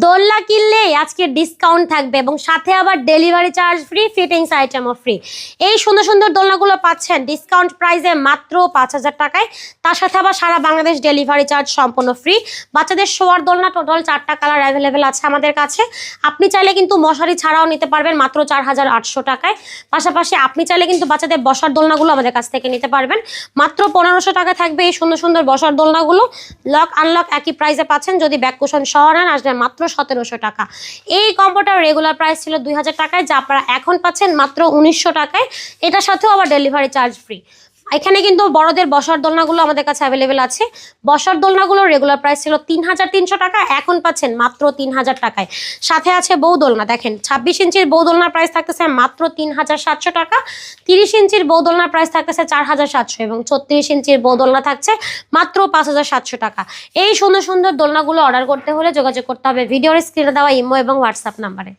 দোলনা কিনলেই আজকে ডিসকাউন্ট থাকবে এবং সাথে আবার ডেলিভারি চার্জ ফ্রি, ফিটিংস আইটেমও ফ্রি। এই সুন্দর সুন্দর দোলনাগুলো পাচ্ছেন ডিসকাউন্ট প্রাইসে মাত্র 5,000 টাকায়। তার সাথে আবার সারা বাংলাদেশ ডেলিভারি চার্জ সম্পূর্ণ ফ্রি। বাচ্চাদের শোয়ার দোলনা টোটাল 4টা কালার অ্যাভেলেবেল আছে আমাদের কাছে। আপনি চাইলে কিন্তু মশারি ছাড়াও নিতে পারবেন মাত্র 4,800 টাকায়। পাশাপাশি আপনি চাইলে কিন্তু বাচ্চাদের বসার দোলনাগুলো আমাদের কাছ থেকে নিতে পারবেন মাত্র 1,500 টাকা থাকবে। এই সুন্দর সুন্দর বসার দোলনাগুলো লক আনলক একই প্রাইসে পাচ্ছেন। যদি ব্যাক কুশন সহ নেন আসবে মাত্র 1,700 টাকা। এই কম্বোটার রেগুলার প্রাইস ছিল 2,000 টাকায়, যা আপনারা এখন পাচ্ছেন মাত্র 1,900 টাকায়। এটার সাথেও আবার ডেলিভারি চার্জ ফ্রি। এখানে কিন্তু বড়দের বসার দোলনাগুলো আমাদের কাছে অ্যাভেলেবেল আছে। বসার দোলনাগুলোর রেগুলার প্রাইস ছিল 3,300 টাকা, এখন পাচ্ছেন মাত্র 3,000 টাকায়। সাথে আছে বউ দোলনা, দেখেন 26 ইঞ্চির বউ দোলনার প্রাইস থাকতেছে মাত্র 3,700 টাকা। 30 ইঞ্চির বউ দোলনার প্রাইস থাকতেছে 4,700 এবং 36 ইঞ্চির বউ দোলনা থাকছে মাত্র 5,700 টাকা। এই সুন্দর সুন্দর দোলনাগুলো অর্ডার করতে হলে যোগাযোগ করতে হবে ভিডিওর স্ক্রিনে দেওয়া ইমো এবং হোয়াটসঅ্যাপ নাম্বারে।